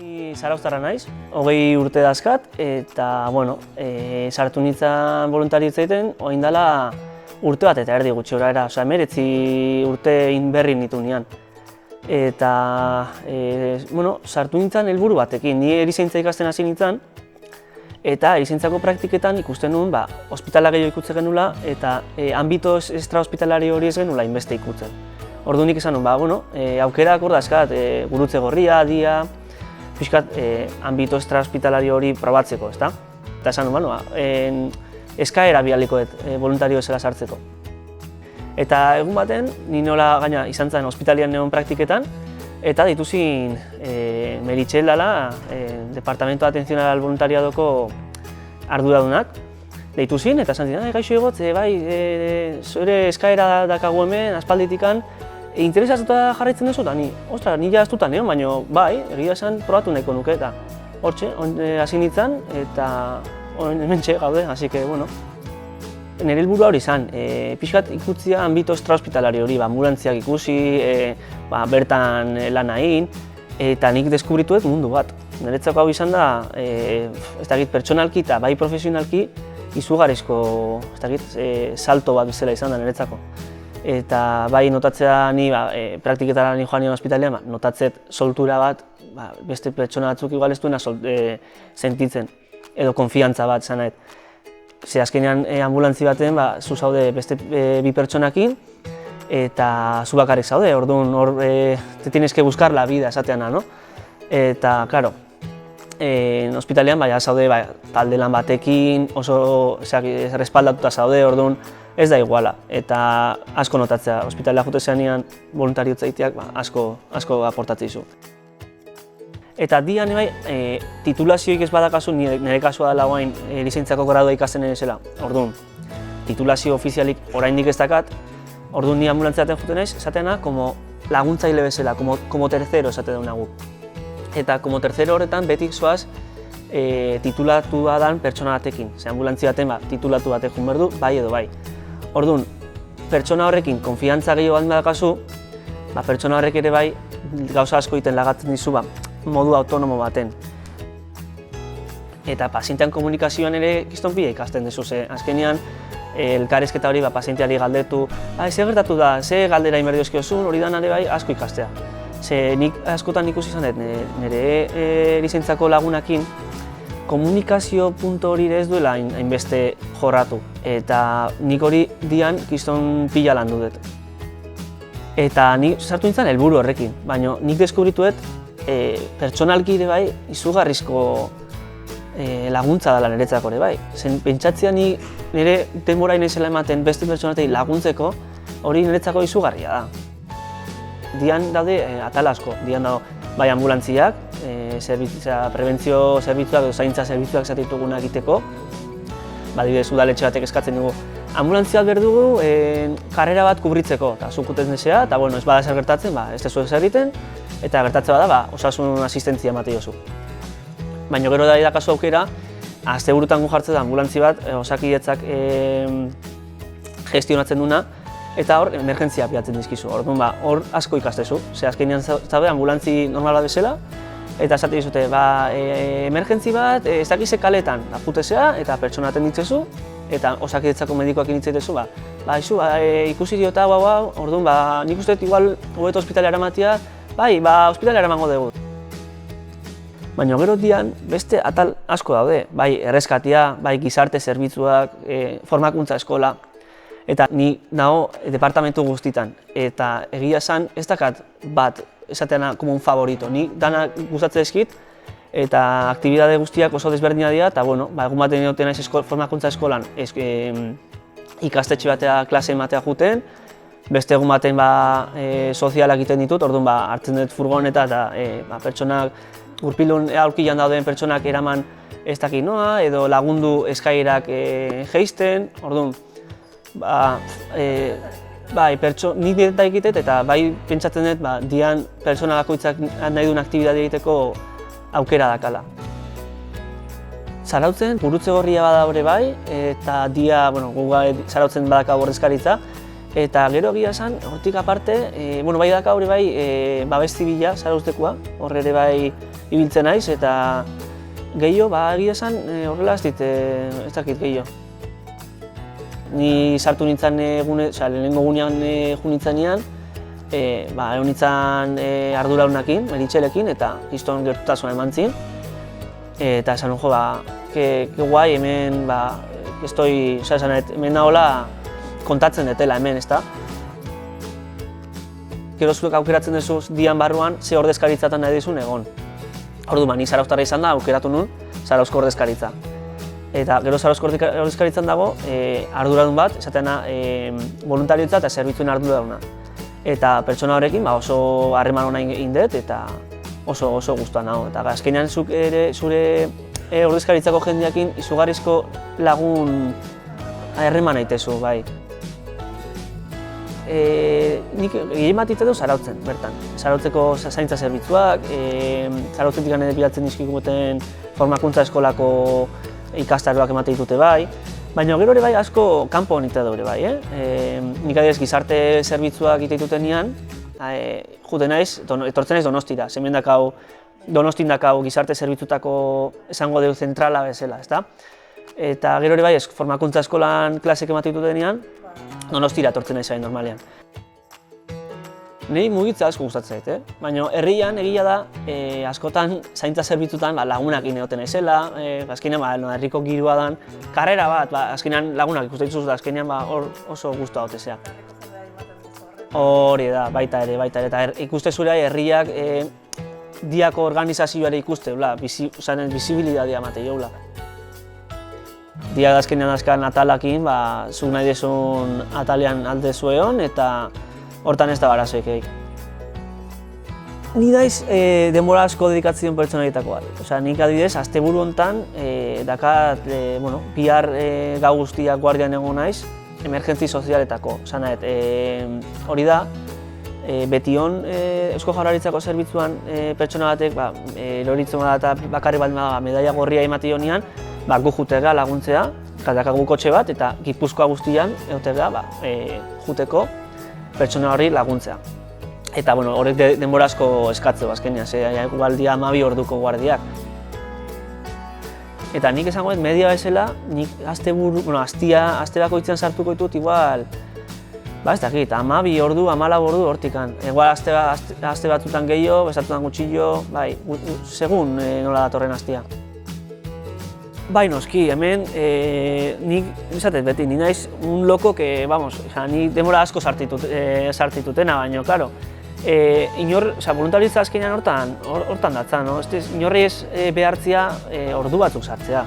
Ni zarauztarra naiz, 20 urte dazkat, eta, bueno, sartu nintzen voluntario egiten, orain dela urte bat eta erdi gutxi era, osea, 19 urte berri nitu nian. Eta, bueno, sartu nintzen helburu batekin, ni erizaintza ikasten hasi nintzen, eta erizaintzako praktiketan ikusten nuen, ospitala gehiago ikutzen genula, eta ambito extrahospitalario hori ez genula inbeste ikutzen. Orduan nik esan nuen, bueno, aukerak hor dazkat, gurutze gorria, dia, pixkat ambito extrahospitalario hori probatzeko, ezta? Eta esan nuen, eskaera bialikoet voluntario ezela sartzeko. Eta egun baten, ni nola gaina izan zen ospitalian neon praktiketan, eta dituzin Meritxell dela, Departamento de Atención al Voluntariadoko arduradunak, dituzin, eta esan ziren, gaixo egotze, bai, zure eskaera dakagu hemen, aspalditikan, interesatuta jarraitzen duzu, eta ni, ostra, ni jaztuta neon, baina bai, egia esan probatu nahiko nuke, eta hortxe, hasi nintzen, eta hementxe gaude, hasi que, bueno. Nire helburua hori izan, pixkat ikutzia ambito extrahospitalario hori, ambulantziak ikusi, bertan lan egin, eta nik deskubrituet mundu bat. Niretzako hau izan da, ez dakit pertsonalki eta bai profesionalki, izugarrizko salto bat bezala izan da niretzako. Eta bai notatzea ni praktiketara ni joan nion ospitalean, notatzet soltura bat, beste pertsona batzuk igual ez duena sentitzen, edo konfiantza bat izan nahet. Ze azkenean ambulantzi baten zu zaude beste bi pertsonakin, eta zu bakarrik zaude, orduan hor te tienes que buscar la vida esateana, no? Eta, claro, ospitalean zaude talde lan batekin, oso respaldatuta zaude, orduan ez da iguala. Eta asko notatzea, ospitalea jute zeanean voluntariotza egiteak asko aportatzen dizu. Eta dian titulazioik ez badakazu, nire kasua dela guain erizaintzako gradua ikasten zela. Orduan, titulazio ofizialik oraindik ez dakat, orduan ni ambulantziaten juten naiz, esateana, como laguntzaile bezala, como tercero esaten dugu. Eta como tercero horretan beti zoaz titulatua dan pertsona batekin. Ze ambulantzi baten titulatu batek jun behar du, bai edo bai. Orduan, pertsona horrekin konfiantza gehiago baldin badakazu, pertsona horrek ere bai gauza asko egiten lagatzen dizu modu autonomo baten. Eta pazientean komunikazioan ere kiston pila ikasten duzu, ze azkenean elkarrizketa hori pazienteari galdetu, ze gertatu da, ze galdera inberdiozkiozun, hori da nire bai asko ikastea. Ze nik askotan ikusi izan dut, nire erizaintzako lagunakin komunikazio puntu hori ez duela hainbeste jorratu. Eta nik hori dian kiston pila landu dut. Eta nik sartu nintzen helburu horrekin, baina nik deskubrituet pertsonalki ere bai izugarrizko laguntza dela niretzako ere bai. Pentsatzea ni nire denbora inezela ematen beste pertsonatei laguntzeko, hori niretzako izugarria da. Dian daude atal asko, dian dago bai ambulantziak, prebentzio zerbitzuak edo zaintza zerbitzuak zatitugunak egiteko. Adibidez, udaletxe batek eskatzen dugu, ambulantzia behar dugu karrera bat kubritzeko, eta zukutez nesea, eta ez bada zer gertatzen, ez tezu ez egiten, eta gertatzen bada, osasun asistentzia emate jozu. Baina gero da kasu aukera, asteburutan gu jartzen da ambulantzi bat, osakidetzak gestionatzen duna, eta hor emergentzia pilatzen dizkizu. Orduan hor asko ikastezu, ze azkenean zaude ambulantzi normal bat bezala, eta esate dizute, emergentzi bat, ez dakize kaletan, jutezea eta pertsona atenditzezu, eta osakidetzako medikoak initzetezu, ikusi diota, orduan, nik uste igual hobeto ospitalera matia, ospitalera emango dugu. Baina gero dian, beste atal asko daude, bai erreskatia, bai gizarte zerbitzuak, formakuntza eskola, eta ni nago departamentu guztitan, eta egia esan ez dakat bat esateana como un favorito, ni dana gustatzen eskit, eta aktibidade guztiak oso desberdina dira, eta egun baten egoten naiz formakuntza eskolan ikastetxe batea, klase ematea juten, beste egun baten sozialak egiten ditut, orduan hartzen dut furgoneta eta pertsonak gurpilun aurkilan dauden pertsonak eraman ez dakit noa, edo lagundu eskailerak jeisten, orduan nik dieta egitet eta bai pentsatzen dut dian pertsona bakoitzak nahi duen aktibidade egiteko aukera dakala. Zarautzen gurutze gorria bada hori bai, eta dia, Zarautzen badaka ordezkaritza, Eta gero egia esan, hortik aparte, bai daka hori bai babes zibila, Zarauztekoa, hor ere bai ibiltzen naiz, eta gehiago, egia esan, horrela ez dakit gehiago. Ni sartu nintzen lehenengo gunean jo nintzenean, egon nintzen arduradunekin, Meritxelekin, eta kriston gertutasuna eman zin. Eta esan jo, que guai, hemen, hemen nahola kontatzen detela hemen, ezta? Gero zuek aukeratzen duzu dian barruan, ze ordezkaritzatan nahi dizun egon. Orduan, ni zarauztarra izan da, aukeratu nun, Zarauzko ordezkaritza. Eta gero Zarauzko ordezkaritzan dago, arduradun bat, esateana voluntarioetza eta zerbitzuen arduraduna. Eta pertsona horrekin oso harreman hona egin dut eta oso gustuan nago. Eta azkenean zure ordezkaritzako jendeakin izugarrizko lagun harreman aitezu, bai. Nik gehien bat ite du Zarautzen, bertan. Zarautzeko zaintza zerbitzuak, Zarautzetik ere bilatzen dizkiguten formakuntza eskolako ikastaroak ematen ditute bai, baina gero ere bai asko kanpo ite du ere bai. Nik adibidez gizarte zerbitzuak ite ditutenean, juten naiz, etortzen naiz Donostira, hemen dakau Donostin dakau gizarte zerbitzutako esango dugu zentrala bezala, ezta? Eta gero ere bai formakuntza eskolan klasek ematen ditutenean, Donostira etortzen naiz hain normalean. Niri mugitza asko gustatzen zait, baina herrian egia da askotan zaintza zerbitzutan lagunak egoten naizela, azkenean herriko girua dan, karrera bat, azkenean lagunak ikusten dituzuz da, azkenean oso gustua hotezea. Hori da, baita ere, eta ikuste zure herriak diako organizazioare ikuste, bizibilitatea emate joula. Dia azkenean azkan atalakin, zuk nahi dezun atalean alde zueon eta hortan ez da barazoik egin. Ni daiz denbora asko dedikatzen pertsona egitako bat. Nik adibidez, asteburu hontan dakat bihar gau guztiak guardian egon naiz, emergentzi sozialetako. Hori da, betion Eusko Jaurlaritzako zerbitzuan pertsona batek eroritzen da eta bakarri bat medaia gorria ematen honean, gu jutega laguntzea, dakagu kotxe bat eta Gipuzkoa guztian egotega juteko pertsona horri laguntzea. Eta horrek denbora asko eskatzeu azkenean, guardia 12 orduko guardiak. Eta nik esango dut media bezala, nik aste bakoitzean sartuko ditut igual, ez dakit, 12 ordu, 14 ordu hortikan. Igual aste batzutan gehiago, bestatutan gutxillo, segun nola datorren astia. Bai, noski, hemen nik izatet beti, ni naiz un loko que, ni denbora asko sartitutena, baina, klaro, voluntaritza azkenean hortan datzan, inorri ez behartzea ordu batzuk sartzea.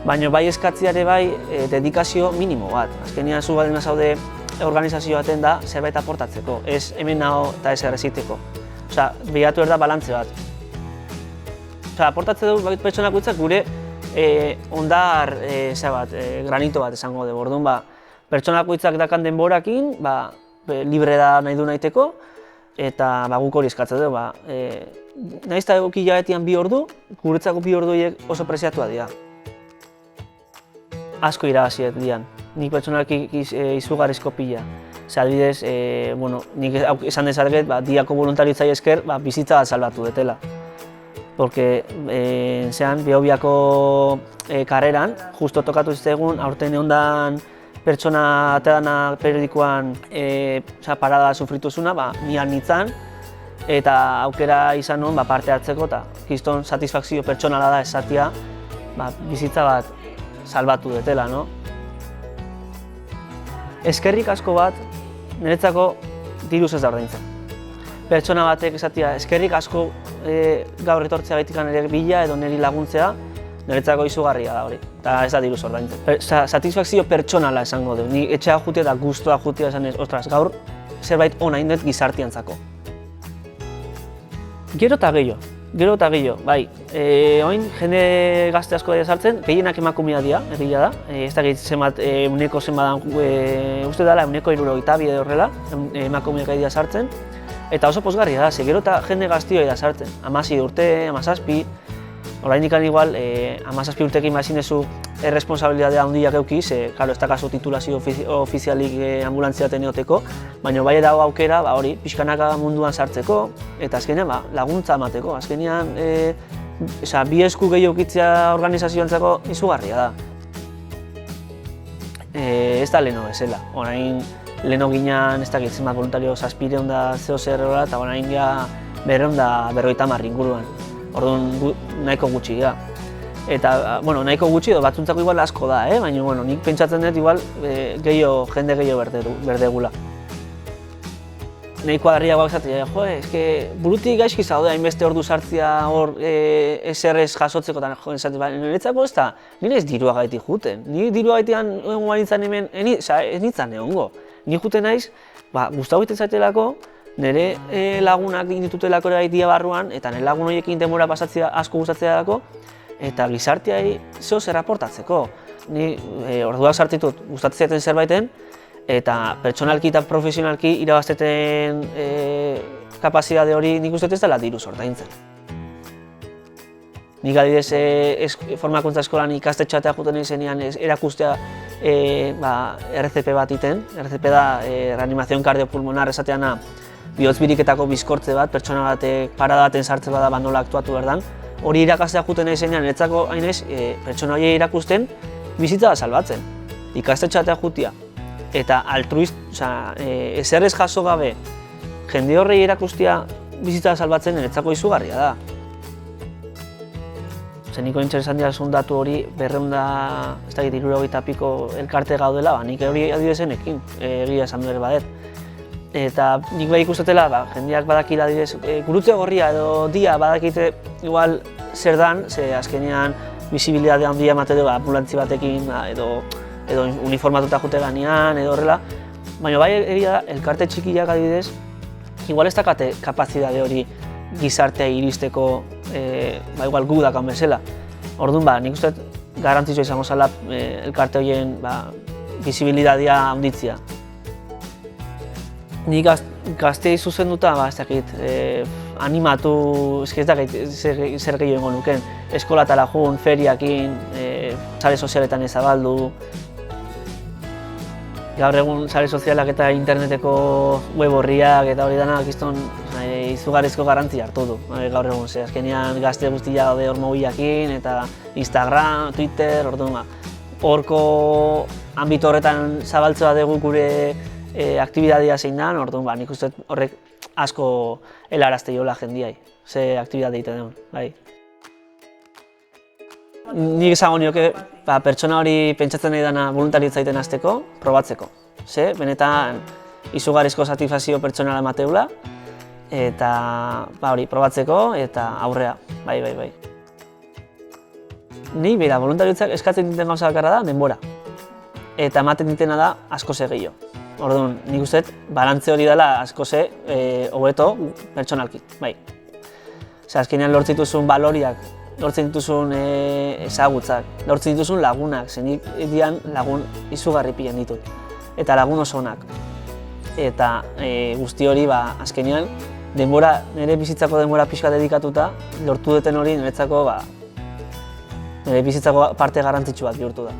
Baina bai eskatziare bai dedikazio minimo bat. Azkenean zu baldin zaude organizazio baten da zerbait aportatzeko, ez hemen nago eta ez erreziteko. Bilatu da balantze bat. Aportatze dugu pertsonak gutzak gure ondar granito bat esango dugu. Orduan, pertsonak gutzak dakan denborakin, libre da nahi du nahiteko, eta guk hori eskatzen dugu. Nahiz eta egoki hilabetian 2 ordu, guretzako 2 ordu horiek oso preziatua dira. Asko irabaziet dian, nik pertsonak izugarrizko pila. Adibidez, nik esan dezaket, diako voluntariotzai esker bizitza bat salbatu detela. Porque Behobiako karreran, justo tokatu zitegun, aurten egondan pertsona atedana periodikoan parada sufrituzuna, ni nitzan, eta aukera izan nuen parte hartzeko, eta kriston satisfakzio pertsonala da esatia bizitza bat salbatu detela. Eskerrik asko bat, niretzako diruz ez da ordaintzen. Pertsona batek esatia, eskerrik asko gaur etortzea betikan ere bila edo niri laguntzea, niretzako izugarria da hori, eta ez da diruz ordaintzen. Satisfakzio pertsonala esango du, ni etxea jutea eta guztua jutea esan ez, ostras, gaur zerbait ona egin dut gizartiantzako. Gero eta gehiago, bai, oin jende gazte asko daia sartzen, gehienak emakumea dira, egia da, ez dakit zenbat uneko zenbadan, uste dela uneko 72 edo horrela, emakumeak dira sartzen, eta oso pozgarria da, gero eta jende gaztioa da sartzen, 16 urte, 17, Oraindik igual, 17 urtekin bazinezu erresponsabilitatea handiak euki, ze, claro, ez dakazu titulazio ofizialik ambulantzia tenoteko, baina bai dago aukera, hori, pixkanaka munduan sartzeko, eta azkenean laguntza emateko. Azkenean, bi esku gehiago ukitzea organizazioentzako izugarria da. Ez da leheno bezala. Orain leheno ginean, ez dakit zenbat voluntario 700 da zeo zer horrela, eta orain ja 250 inguruan. Orduan nahiko gutxi da. Eta, nahiko gutxi edo batzuntzako igual asko da, baina nik pentsatzen dut igual jende gehiago berdegula. Nahiko harriagoak zatea, eske burutik gaizki zaude hainbeste ordu sartzea hor SRS jasotzeko eta niretzako ez da, nire ez dirua gaitik juten. Ni dirua gaitian egongo nintzen hemen, ez nintzen egongo. Ni juten naiz, gustatu egiten zaitelako, nire lagunak inditutelako gaitia barruan, eta nire lagun horiekin denbora pasatzea asko gustatzea dako, eta gizarteai zeo zer aportatzeko. Ni orduak sartitut gustatzen zaiten zerbaiten, eta pertsonalki eta profesionalki irabazteten kapazitate hori nik uste ez dela diruz ordaintzen. Nik adibidez formakuntza eskolan ikastetxeatea juten izenean erakustea RCP bat iten. RCP da reanimazion kardiopulmonar esateana bihotz biriketako bizkortze bat, pertsona batek parada baten sartze bada nola aktuatu behar dan. Hori irakastea juten izenean niretzako hainez pertsona horiei erakusten bizitza da salbatzen. Ikastetxeatea jutia. Eta ezer ez jaso gabe, jende horrei erakustia bizitza salbatzen niretzako izugarria da. Niko interesan diazun datu hori 200 piko elkarte gaudela, nik hori adibidezenekin, egia esan dure badet. Eta nik bai ikustatela, jendeak badakila adibidez, gurutze gorria edo dia badakite igual zer dan, ze azkenean bisibilitatea handia emate du ambulantzi batekin edo uniformatuta jute ganean edo horrela, baina bai egia da, elkarte txikiak adibidez, igual ez dakate kapazitate hori gizartea iristeko igual gu dakan bezala. Orduan, nik uste garantzitsua izango zela elkarte horien bisibilitatea handitzea. Nik gazteei zuzenduta, ez dakit, animatu, ez dakit zer gehiago egongo nuken. Eskolatara joan, feriakin, sare sozialetan ezabaldu. Gaur egun sare sozialak eta interneteko web horriak eta hori denak izugarrizko garrantzia hartu du. Gaur egun, azkenean gazte guztia daude hor mobilakin eta Instagram, Twitter, orduan. Horko ambito horretan zabaltzea dugu gure aktibitatea zein da, orduan nik uste horrek asko helarazte jola jendiai, ze aktibitate egiten duen, bai. Nik esango nioke pertsona hori pentsatzen nahi dena voluntaritza egiten hasteko, probatzeko. Ze, benetan izugarrizko satisfazio pertsonala emateula, eta hori probatzeko eta aurrea, bai. Ni bera, voluntaritzak eskatzen diten gauza bakarra da denbora. Eta ematen ditena da asko gehiago. Orduan, nik uste balantze hori dela asko hobeto pertsonalki, bai. Azkenean lortzen dituzun baloriak, lortzen dituzun ezagutzak, lortzen dituzun lagunak, zenik dian lagun izugarri pilen ditut. Eta lagun oso onak. Eta guzti hori azkenean nire bizitzako denbora pixka dedikatuta, lortu duten hori niretzako nire bizitzako parte garrantzitsu bat bihurtu da.